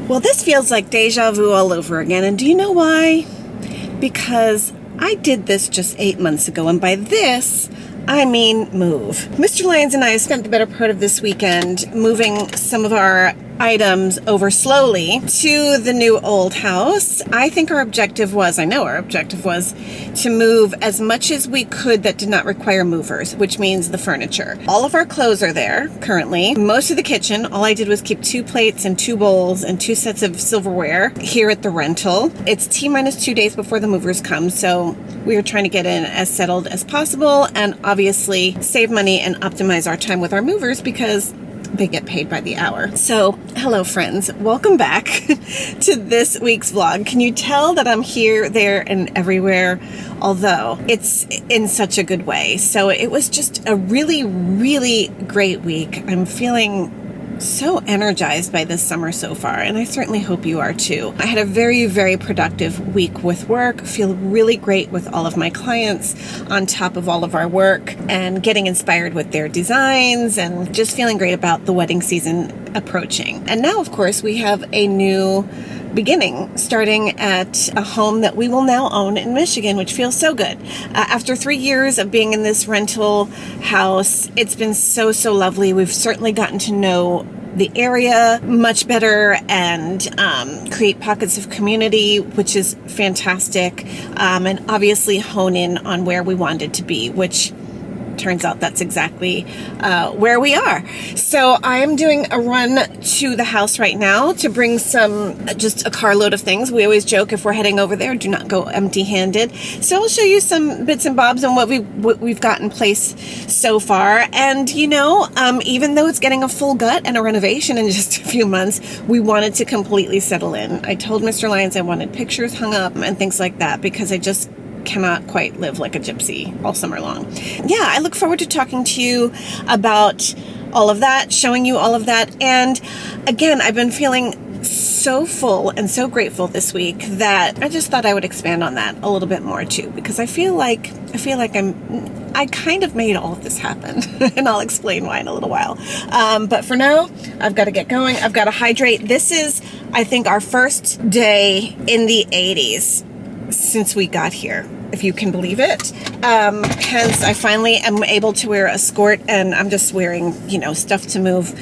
Well, this feels like deja vu all over again, and do you know why? Because I did this just 8 months ago, and by this, I mean move. Mr. Lyons and I have spent the better part of this weekend moving some of our items over slowly to the new old house. I know our objective was to move as much as we could that did not require movers, which means the furniture. All of our clothes are there currently. Most of the kitchen, all I did was keep 2 plates and 2 bowls and 2 sets of silverware here at the rental. It's T-minus 2 days before the movers come, so we are trying to get in as settled as possible and obviously save money and optimize our time with our movers because they get paid by the hour. So, hello friends, welcome back to this week's vlog. Can you tell that I'm here, there, and everywhere? Although it's in such a good way. So it was just a really, really great week. I'm feeling so energized by this summer so far, and I certainly hope you are too. I had a very, very productive week with work, feel really great with all of my clients on top of all of our work, and getting inspired with their designs, and just feeling great about the wedding season approaching. And now, of course, we have a new beginning, starting at a home that we will now own in Michigan, which feels so good. After 3 years of being in this rental house, it's been so lovely. We've certainly gotten to know the area much better and create pockets of community, which is fantastic, and obviously hone in on where we wanted to be, which turns out that's exactly where we are. So I am doing a run to the house right now to bring just a carload of things. We always joke if we're heading over there, do not go empty-handed. So I'll show you some bits and bobs on what we've got in place so far. And you know, even though it's getting a full gut and a renovation in just a few months, we wanted to completely settle in. I told Mr. Lyons I wanted pictures hung up and things like that because I just cannot quite live like a gypsy all summer long. Yeah, I look forward to talking to you about all of that, showing you all of that. And again, I've been feeling so full and so grateful this week that I just thought I would expand on that a little bit more too, because I feel like I kind of made all of this happen, and I'll explain why in a little while. But for now, I've got to get going. I've got to hydrate. This is, I think, our first day in the 80s since we got here, if you can believe it. Hence, I finally am able to wear a skirt, and I'm just wearing, stuff to move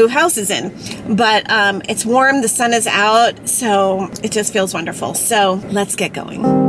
houses in. But it's warm, the sun is out, so it just feels wonderful. So let's get going.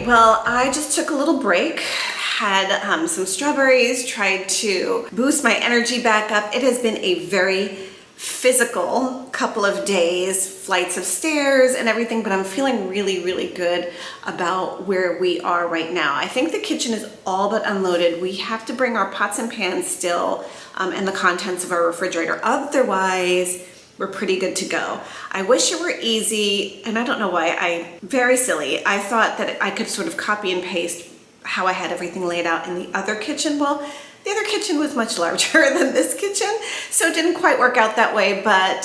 Well, I just took a little break, had some strawberries, tried to boost my energy back up. It has been a very physical couple of days, flights of stairs and everything, but I'm feeling really, really good about where we are right now. I think the kitchen is all but unloaded. We have to bring our pots and pans still and the contents of our refrigerator. Otherwise, we're pretty good to go. I wish it were easy, and I don't know why, very silly. I thought that I could sort of copy and paste how I had everything laid out in the other kitchen. Well, the other kitchen was much larger than this kitchen, so it didn't quite work out that way, but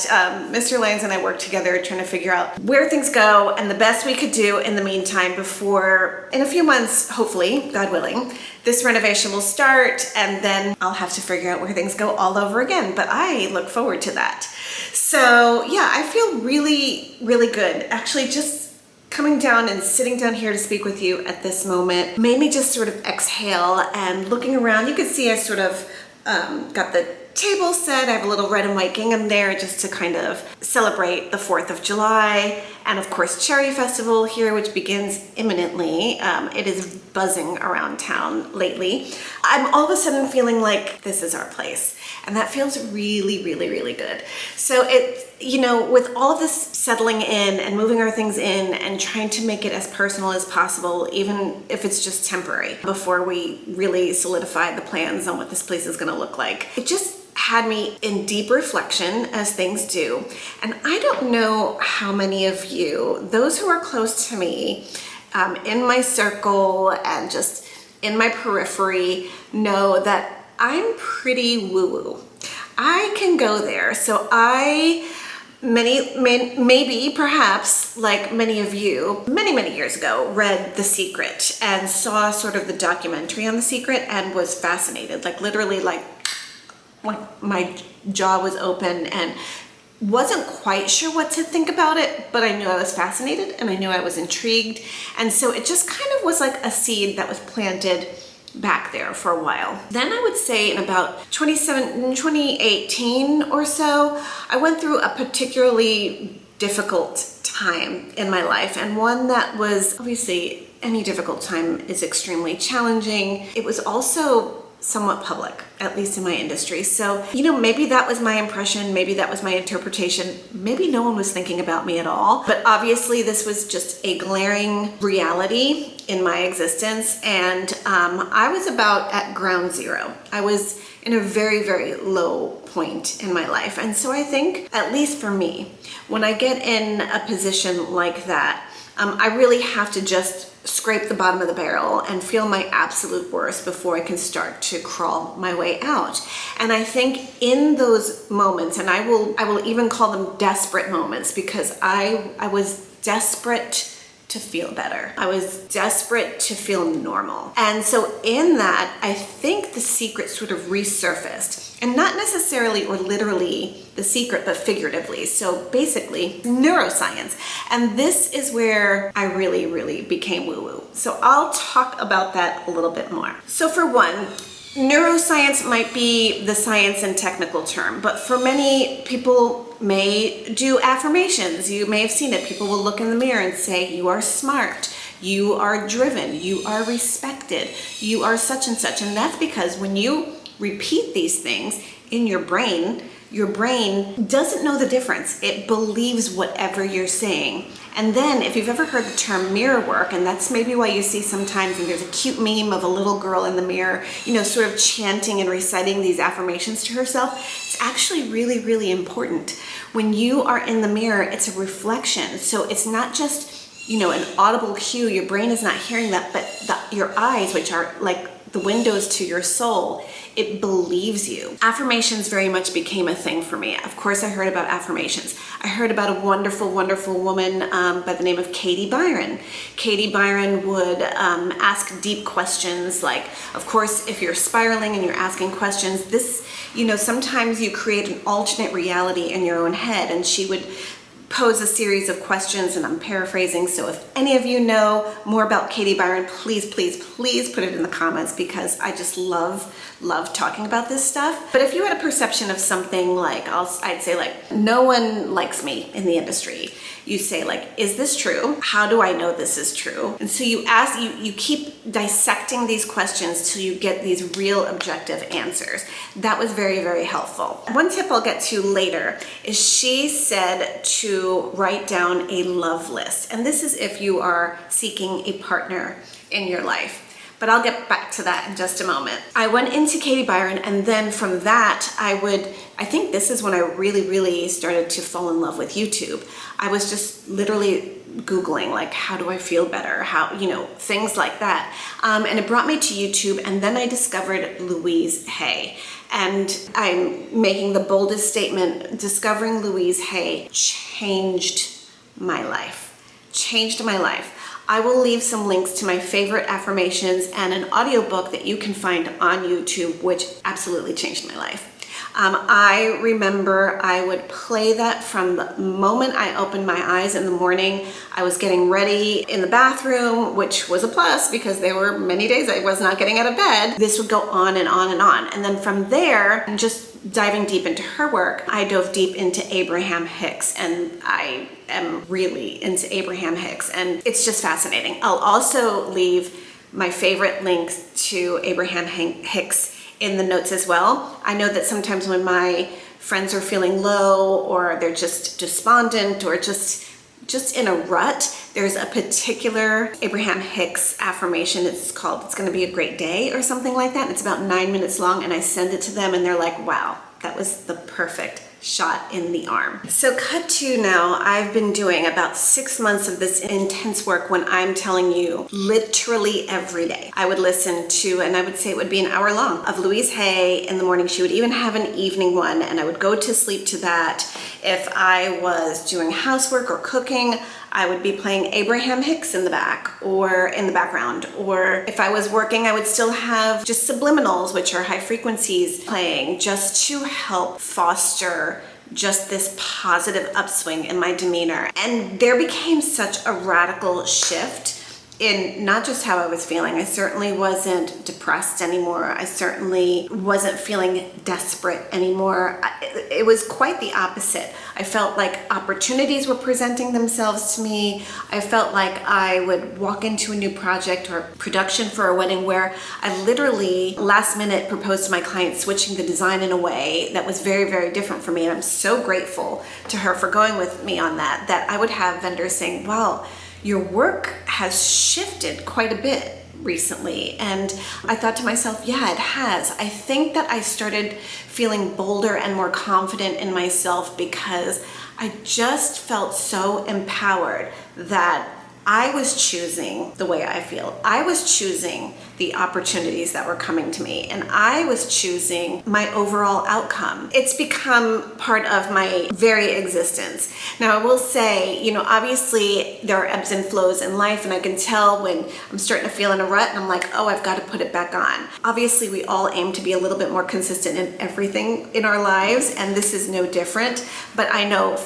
Mr. Lyons and I worked together trying to figure out where things go and the best we could do in the meantime before, in a few months, hopefully, God willing, this renovation will start, and then I'll have to figure out where things go all over again, but I look forward to that. So yeah, I feel really, really good. Actually, just coming down and sitting down here to speak with you at this moment made me just sort of exhale, and looking around, you can see I sort of got the table set. I have a little red and white gingham there just to kind of celebrate the 4th of July. And of course, Cherry Festival here, which begins imminently. It is buzzing around town lately. I'm all of a sudden feeling like this is our place. And that feels really, really, really good. So it's, you know, with all of this settling in and moving our things in and trying to make it as personal as possible, even if it's just temporary, before we really solidify the plans on what this place is gonna look like. It just had me in deep reflection, as things do. And I don't know how many of you, those who are close to me, in my circle and just in my periphery, know that I'm pretty woo-woo. I can go there. So maybe perhaps like many of you, many years ago, read The Secret and saw sort of the documentary on The Secret and was fascinated, like literally like my jaw was open and wasn't quite sure what to think about it, but I knew I was fascinated and I knew I was intrigued. And so it just kind of was like a seed that was planted back there for a while. Then I would say in about 2018 or so, I went through a particularly difficult time in my life, and one that was, obviously any difficult time is extremely challenging. It was also somewhat public, at least in my industry. So, you know, maybe that was my impression, maybe that was my interpretation, maybe no one was thinking about me at all. But obviously this was just a glaring reality in my existence. And I was about at ground zero. I was in a very, very low point in my life. And so I think, at least for me, when I get in a position like that, I really have to just scrape the bottom of the barrel and feel my absolute worst before I can start to crawl my way out. And I think in those moments, and I will even call them desperate moments, because I was desperate to feel better. I was desperate to feel normal. And so in that, I think The Secret sort of resurfaced, and not necessarily or literally The Secret, but figuratively. So basically neuroscience. And this is where I really, really became woo-woo. So I'll talk about that a little bit more. So for one, neuroscience might be the science and technical term, but for many people may do affirmations. You may have seen it. People will look in the mirror and say, you are smart, you are driven, you are respected, you are such and such. And that's because when you repeat these things in your brain doesn't know the difference. It believes whatever you're saying. And then if you've ever heard the term mirror work, and that's maybe why you see sometimes, and there's a cute meme of a little girl in the mirror, you know, sort of chanting and reciting these affirmations to herself, it's actually really, really important. When you are in the mirror, it's a reflection. So it's not just, you know, an audible cue. Your brain is not hearing that, but your eyes, which are like the windows to your soul, it believes you. Affirmations very much became a thing for me. Of course, I heard about affirmations. I heard about a wonderful, wonderful woman by the name of Katie Byron. Katie Byron would ask deep questions like, of course, if you're spiraling and you're asking questions, this, you know, sometimes you create an alternate reality in your own head, and she would pose a series of questions, and I'm paraphrasing. So if any of you know more about Katie Byron, please, please, please put it in the comments, because I just love talking about this stuff. But if you had a perception of something like, I'd say like, no one likes me in the industry. You say like, is this true? How do I know this is true? And so you ask, you keep dissecting these questions till you get these real objective answers. That was very, very helpful. One tip I'll get to later is she said to write down a love list. And this is if you are seeking a partner in your life. But I'll get back to that in just a moment. I went into Katie Byron, and then from that, I think this is when I really, really started to fall in love with YouTube. I was just literally Googling, like, how do I feel better? How, you know, things like that. And it brought me to YouTube, and then I discovered Louise Hay. And I'm making the boldest statement, discovering Louise Hay changed my life. Changed my life. I will leave some links to my favorite affirmations and an audiobook that you can find on YouTube, which absolutely changed my life. I remember I would play that from the moment I opened my eyes in the morning. I was getting ready in the bathroom, which was a plus because there were many days I was not getting out of bed. This would go on and on and on. And then from there, just diving deep into her work, I dove deep into Abraham Hicks, and I am really into Abraham Hicks, and it's just fascinating. I'll also leave my favorite links to Abraham Hicks in the notes as well. I know that sometimes when my friends are feeling low, or they're just despondent, or just in a rut, there's a particular Abraham Hicks affirmation. It's called "It's Gonna Be a Great Day" or something like that. And it's about 9 minutes long, and I send it to them and they're like, wow, that was the perfect shot in the arm. So cut to now, I've been doing about 6 months of this intense work when I'm telling you literally every day. I would listen to, and I would say it would be an hour long, of Louise Hay in the morning. She would even have an evening one, and I would go to sleep to that. If I was doing housework or cooking, I would be playing Abraham Hicks in the back or in the background. Or if I was working, I would still have just subliminals, which are high frequencies, playing just to help foster just this positive upswing in my demeanor. And there became such a radical shift in not just how I was feeling. I certainly wasn't depressed anymore. I certainly wasn't feeling desperate anymore. It was quite the opposite. I felt like opportunities were presenting themselves to me. I felt like I would walk into a new project or production for a wedding where I literally last minute proposed to my client switching the design in a way that was very, very different for me. And I'm so grateful to her for going with me on that I would have vendors saying, wow, your work has shifted quite a bit recently. And I thought to myself, yeah, it has. I think that I started feeling bolder and more confident in myself because I just felt so empowered that I was choosing the way I feel. I was choosing the opportunities that were coming to me, and I was choosing my overall outcome. It's become part of my very existence. Now, I will say, obviously there are ebbs and flows in life, and I can tell when I'm starting to feel in a rut and I'm like, oh, I've got to put it back on. Obviously, we all aim to be a little bit more consistent in everything in our lives, and this is no different. But I know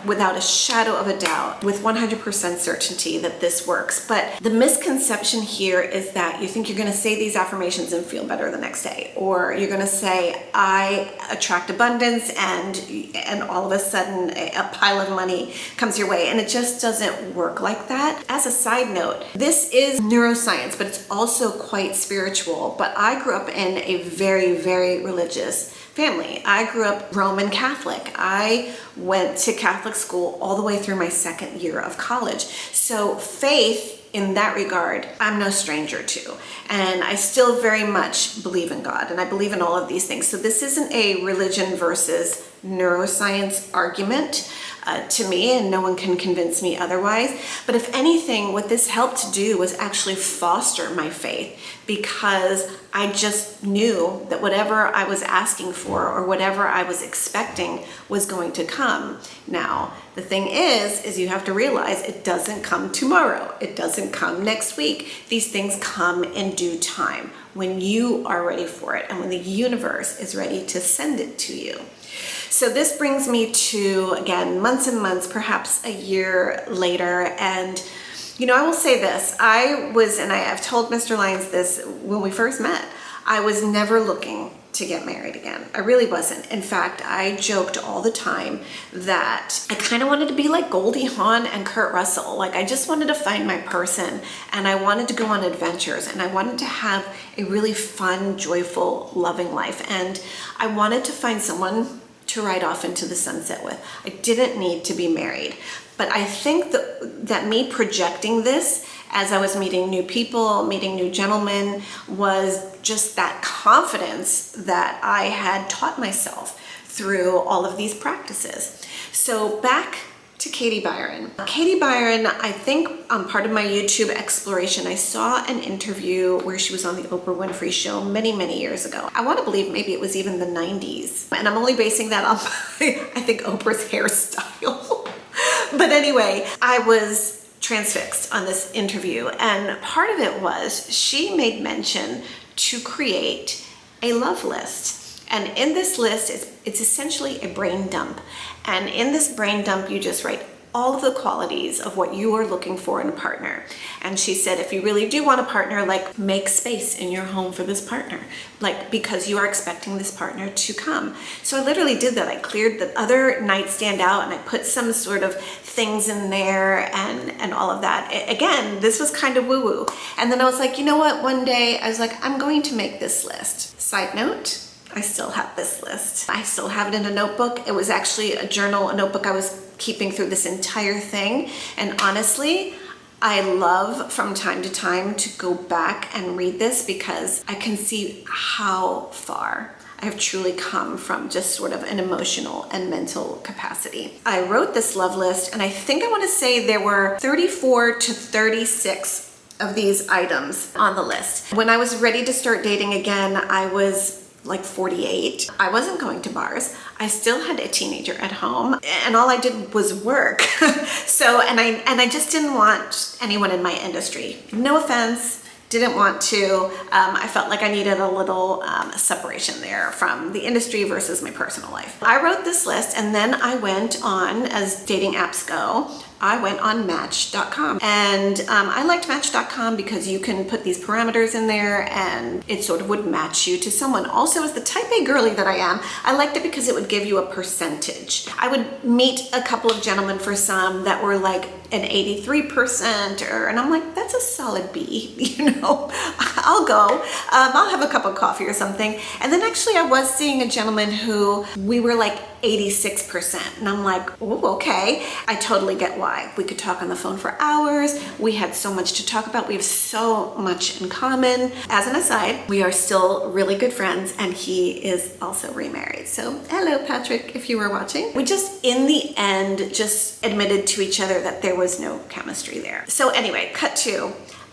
without a shadow of a doubt, with 100% certainty, that this works. But the misconception here is that you think you're going to say these affirmations and feel better the next day, or you're going to say, I attract abundance, and all of a sudden a pile of money comes your way. And it just doesn't work like that. As a side note, this is neuroscience, but it's also quite spiritual. But I grew up in a very, very religious family. I grew up Roman Catholic. I went to Catholic school all the way through my second year of college. So faith in that regard, I'm no stranger to. And I still very much believe in God, and I believe in all of these things. So this isn't a religion versus neuroscience argument to me, and no one can convince me otherwise. But if anything, what this helped to do was actually foster my faith, because I just knew that whatever I was asking for or whatever I was expecting was going to come. Now, the thing is you have to realize it doesn't come tomorrow. It doesn't come next week. These things come in due time when you are ready for it and when the universe is ready to send it to you. So this brings me to, again, months and months, perhaps a year later. And, I will say this, I've told Mr. Lyons this when we first met, I was never looking to get married again. I really wasn't. In fact, I joked all the time that I kind of wanted to be like Goldie Hawn and Kurt Russell. Like, I just wanted to find my person, and I wanted to go on adventures, and I wanted to have a really fun, joyful, loving life. And I wanted to find someone to ride off into the sunset with. I didn't need to be married. But I think that me projecting this as I was meeting new people, meeting new gentlemen, was just that confidence that I had taught myself through all of these practices. So back to Katie Byron. Katie Byron, I think on part of my YouTube exploration, I saw an interview where she was on the Oprah Winfrey Show many, many years ago. I want to believe maybe it was even the 90s. And I'm only basing that on, I think, Oprah's hairstyle. But anyway, I was transfixed on this interview, and part of it was she made mention to create a love list. And in this list, it's essentially a brain dump. And in this brain dump, you just write all of the qualities of what you are looking for in a partner. And she said, if you really do want a partner, like, make space in your home for this partner, like, because you are expecting this partner to come. So I literally did that. I cleared the other nightstand out and I put some sort of things in there and all of that. Again, this was kind of woo-woo. And then I was like, you know what? One day I was like, I'm going to make this list. Side note, I still have this list. I still have it in a notebook. It was actually a journal, a notebook I was keeping through this entire thing. And honestly, I love from time to time to go back and read this because I can see how far I have truly come from just sort of an emotional and mental capacity. I wrote this love list, and I think I want to say there were 34 to 36 of these items on the list. When I was ready to start dating again, I was like 48. I wasn't going to bars. I still had a teenager at home, and all I did was work. So, and I just didn't want anyone in my industry. No offense. Didn't want to. I felt like I needed a little separation there from the industry versus my personal life. I wrote this list, and then I went on, as dating apps go, I went on Match.com. And I liked Match.com because you can put these parameters in there and it sort of would match you to someone. Also, as the type A girly that I am, I liked it because it would give you a percentage. I would meet a couple of gentlemen for some that were like an 83%, and I'm like, that's a solid B, you know, I'll go. I'll have a cup of coffee or something. And then actually I was seeing a gentleman who we were like 86%. And I'm like, oh, okay. I totally get why. We could talk on the phone for hours. We had so much to talk about. We have so much in common. As an aside, we are still really good friends, and he is also remarried. So hello, Patrick, if you were watching. We just, in the end, just admitted to each other that there was no chemistry there. So anyway, cut to,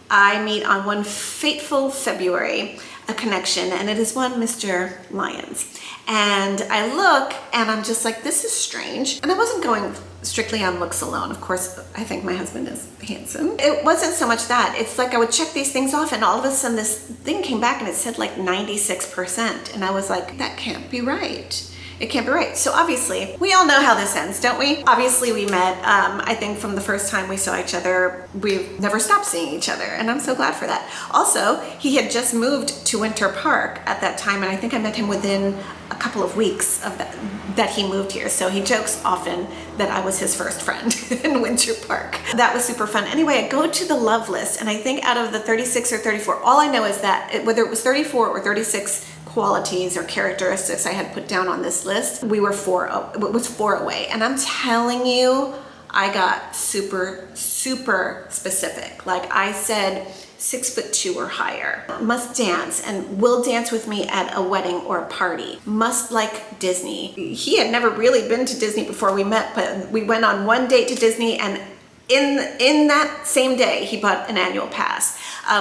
I meet on one fateful February a connection, and it is one Mr. Lyons. And I look and I'm just like, this is strange. And I wasn't going strictly on looks alone. Of course, I think my husband is handsome. It wasn't so much that. It's like I would check these things off, and all of a sudden this thing came back and it said like 96%. And I was like, that can't be right. It can't be right. So obviously, we all know how this ends, don't we? Obviously, we met, I think from the first time we saw each other, we've never stopped seeing each other, and I'm so glad for that. Also, he had just moved to Winter Park at that time, and I think I met him within a couple of weeks of that he moved here. So he jokes often that I was his first friend in Winter Park. That was super fun. Anyway, I go to the love list, and I think out of the 36 or 34, all I know is that whether it was 34 or 36 qualities or characteristics I had put down on this list, we were four away. And I'm telling you, I got super specific. Like I said, 6'2" or higher. Must dance and will dance with me at a wedding or a party. Must like Disney. He had never really been to Disney before we met, but we went on one date to Disney, and in that same day, he bought an annual pass.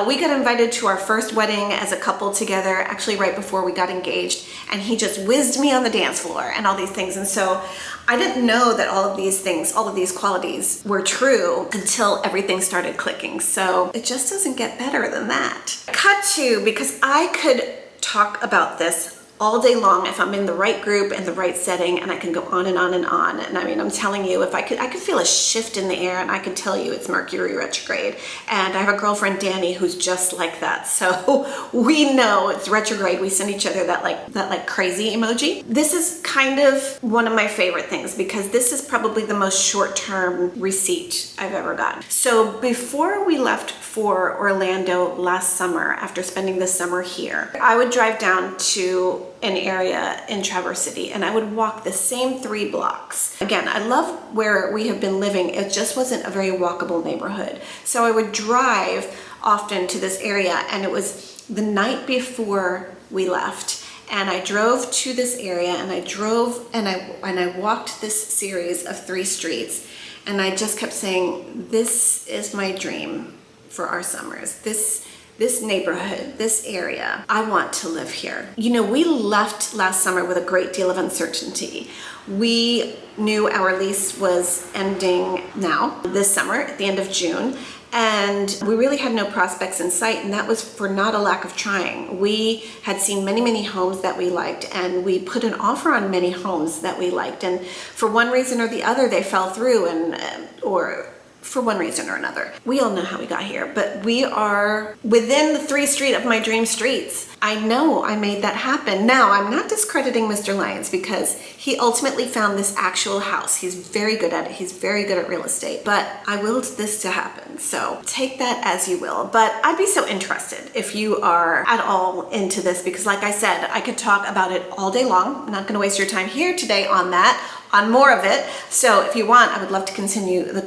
We got invited to our first wedding as a couple together, actually right before we got engaged, and he just whizzed me on the dance floor and all these things. And so I didn't know that all of these things, all of these qualities were true until everything started clicking. So it just doesn't get better than that. Cut to, because I could talk about this all day long if I'm in the right group and the right setting, and I can go on and on and on. And I mean, I'm telling you, if I could feel a shift in the air, and I could tell you it's Mercury retrograde. And I have a girlfriend, Danny, who's just like that. So we know it's retrograde. We send each other that like crazy emoji. This is kind of one of my favorite things, because this is probably the most short-term receipt I've ever gotten. So before we left for Orlando last summer, after spending the summer here, I would drive down to an area in Traverse City, and I would walk the same 3 blocks. Again, I love where we have been living. It just wasn't a very walkable neighborhood. So I would drive often to this area, and it was the night before we left. And I drove to this area, and I walked this series of 3 streets, and I just kept saying, this is my dream for our summers. This neighborhood, this area, I want to live here. You know, we left last summer with a great deal of uncertainty. We knew our lease was ending now, this summer, at the end of June, And we really had no prospects in sight, and that was for not a lack of trying. We had seen many, many homes that we liked, and we put an offer on many homes that we liked, and for one reason or the other, they fell through, or for one reason or another. We all know how we got here, but we are within the 3 street of my dream streets. I know I made that happen. Now, I'm not discrediting Mr. Lyons because he ultimately found this actual house. He's very good at it. He's very good at real estate, but I willed this to happen. So take that as you will. But I'd be so interested if you are at all into this, because like I said, I could talk about it all day long. I'm not gonna waste your time here today on that, on more of it. So if you want, I would love to continue the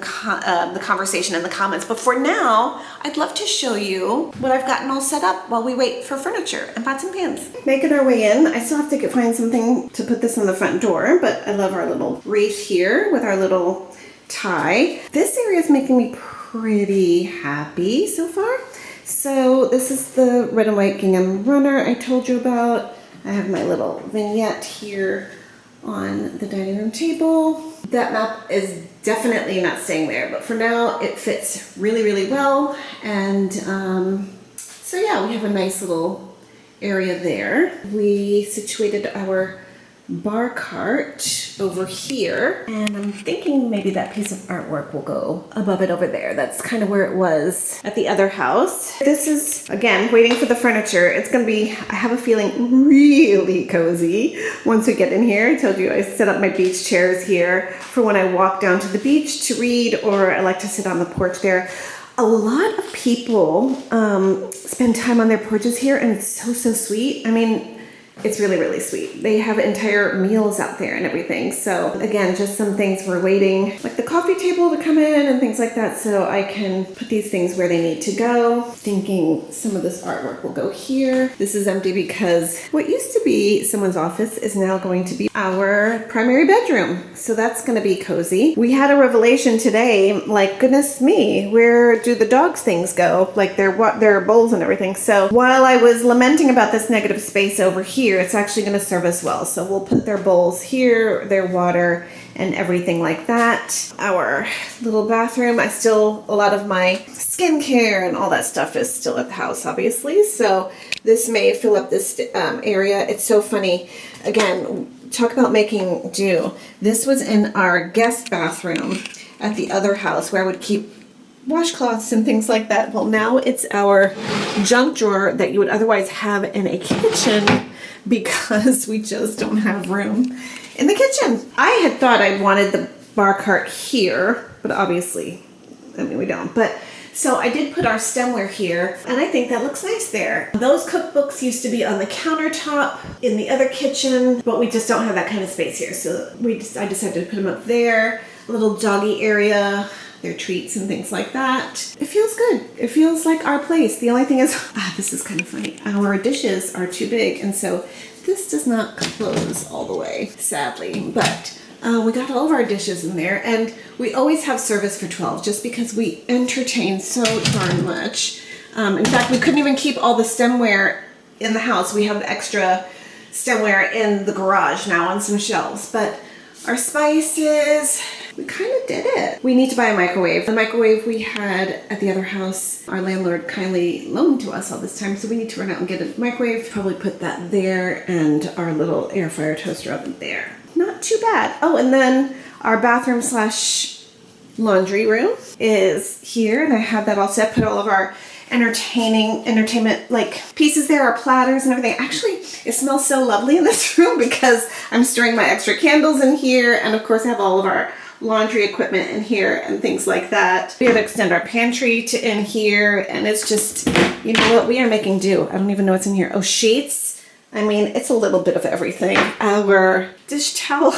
conversation in the comments. But for now, I'd love to show you what I've gotten all set up while we wait for furniture and pots and pans. Making our way in. I still have to find something to put this on the front door, but I love our little wreath here with our little tie. This area is making me pretty happy so far. So this is the red and white gingham runner I told you about. I have my little vignette here on the dining room table. That map is definitely not staying there, but for now it fits really, really well. And so yeah, we have a nice little area there. We situated our bar cart over here, and I'm thinking maybe that piece of artwork will go above it over there. That's kind of where it was at the other house. This is, again, waiting for the furniture. It's gonna be, I have a feeling, really cozy once we get in here. I told you I set up my beach chairs here for when I walk down to the beach to read, or I like to sit on the porch there. A lot of people spend time on their porches here, and it's so, so sweet. I mean, it's really, really sweet. They have entire meals out there and everything. So again, just some things we're waiting, like the coffee table to come in and things like that, so I can put these things where they need to go. Thinking some of this artwork will go here. This is empty because what used to be someone's office is now going to be our primary bedroom. So that's gonna be cozy. We had a revelation today, like, goodness me, where do the dogs' things go? Like their bowls and everything. So while I was lamenting about this negative space over here, it's actually going to serve us well. So we'll put their bowls here, their water, and everything like that. Our little bathroom, a lot of my skincare and all that stuff is still at the house, obviously. So this may fill up this area. It's so funny. Again, talk about making do. This was in our guest bathroom at the other house where I would keep washcloths and things like that. Well, now it's our junk drawer that you would otherwise have in a kitchen, because we just don't have room in the kitchen. I had thought I wanted the bar cart here, but obviously, I mean, we don't. But so I did put our stemware here, and I think that looks nice there. Those cookbooks used to be on the countertop in the other kitchen, but we just don't have that kind of space here. So I decided to put them up there. A little doggy area, their treats and things like that. It feels good. It feels like our place. The only thing is, this is kind of funny. Our dishes are too big, and so this does not close all the way, sadly. But we got all of our dishes in there, and we always have service for 12 just because we entertain so darn much. In fact, we couldn't even keep all the stemware in the house. We have extra stemware in the garage now on some shelves, but our spices, we kind of did it. We need to buy a microwave. The microwave we had at the other house, our landlord kindly loaned to us all this time, so we need to run out and get a microwave. Probably put that there, and our little air fryer toaster oven there. Not too bad. Oh, and then our bathroom / laundry room is here, and I have that all set. Put all of our entertainment like pieces there, our platters and everything. Actually, it smells so lovely in this room because I'm storing my extra candles in here, and of course I have all of our laundry equipment in here and things like that. We had to extend our pantry to in here, and it's just, you know what, we are making do. I don't even know what's in here. Oh, sheets. I mean, it's a little bit of everything. Our dish towel.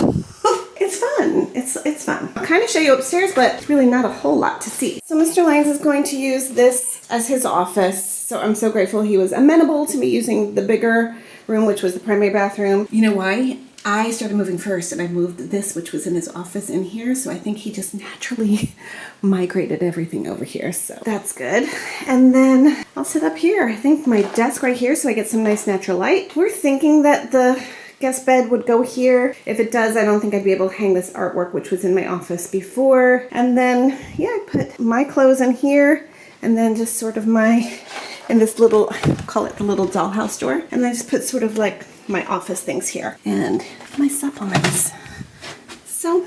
It's fun. It's fun. I'll kind of show you upstairs, but it's really not a whole lot to see. So Mr. Lyons is going to use this as his office. So I'm so grateful he was amenable to me using the bigger room, which was the primary bathroom. You know why? I started moving first, and I moved this, which was in his office, in here. So I think he just naturally migrated everything over here. So that's good. And then I'll sit up here. I think my desk right here, so I get some nice natural light. We're thinking that the guest bed would go here. If it does, I don't think I'd be able to hang this artwork, which was in my office before. And then, yeah, I put my clothes in here. and then just sort of in this little, call it the little dollhouse door. And then I just put sort of like my office things here and my supplements. So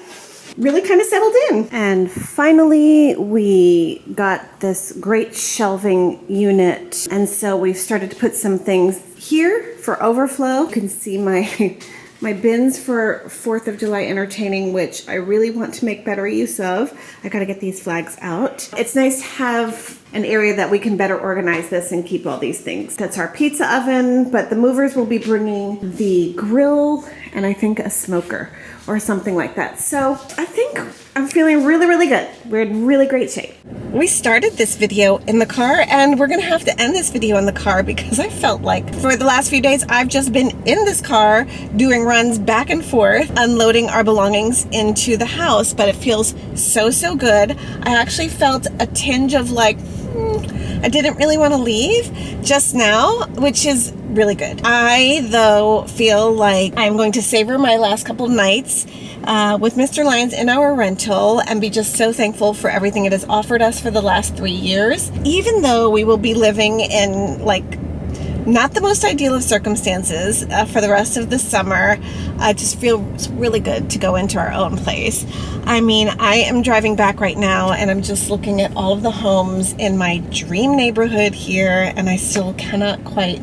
really kind of settled in. And finally, we got this great shelving unit. And so we've started to put some things here for overflow. You can see my bins for 4th of July entertaining, which I really want to make better use of. I gotta get these flags out. It's nice to have an area that we can better organize this and keep all these things. That's our pizza oven, but the movers will be bringing the grill and I think a smoker or something like that. So I think I'm feeling really, really good. We're in really great shape. We started this video in the car and we're gonna have to end this video in the car because I felt like for the last few days I've just been in this car doing runs back and forth, unloading our belongings into the house, but it feels so, so good. I actually felt a tinge of like, I didn't really want to leave just now, which is really good. I, though, feel like I'm going to savor my last couple of nights with Mr. Lyons in our rental and be just so thankful for everything it has offered us for the last 3 years. Even though we will be living in, like, not the most ideal of circumstances for the rest of the summer, I just feel really good to go into our own place. I mean, I am driving back right now and I'm just looking at all of the homes in my dream neighborhood here, and I still cannot quite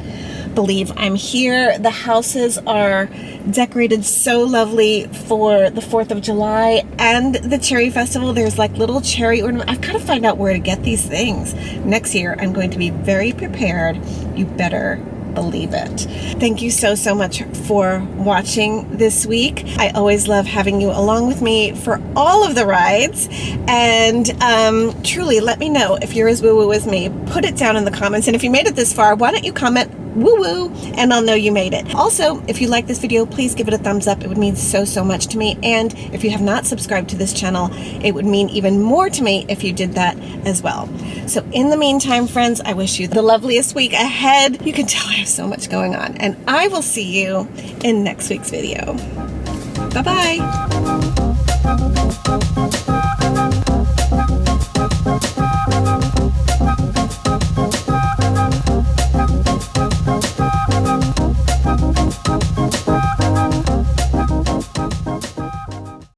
believe I'm here. The houses are decorated so lovely for the 4th of July and the Cherry Festival. There's like little cherry ornaments. I've got to find out where to get these things. Next year, I'm going to be very prepared. You better believe it. Thank you so, so much for watching this week. I always love having you along with me for all of the rides. And truly, let me know if you're as woo-woo as me. Put it down in the comments. And if you made it this far, why don't you comment woo-woo, and I'll know you made it. Also, if you like this video, please give it a thumbs up. It would mean so, so much to me. And if you have not subscribed to this channel, it would mean even more to me if you did that as well. So in the meantime, friends, I wish you the loveliest week ahead. You can tell I have so much going on, and I will see you in next week's video. Bye-bye.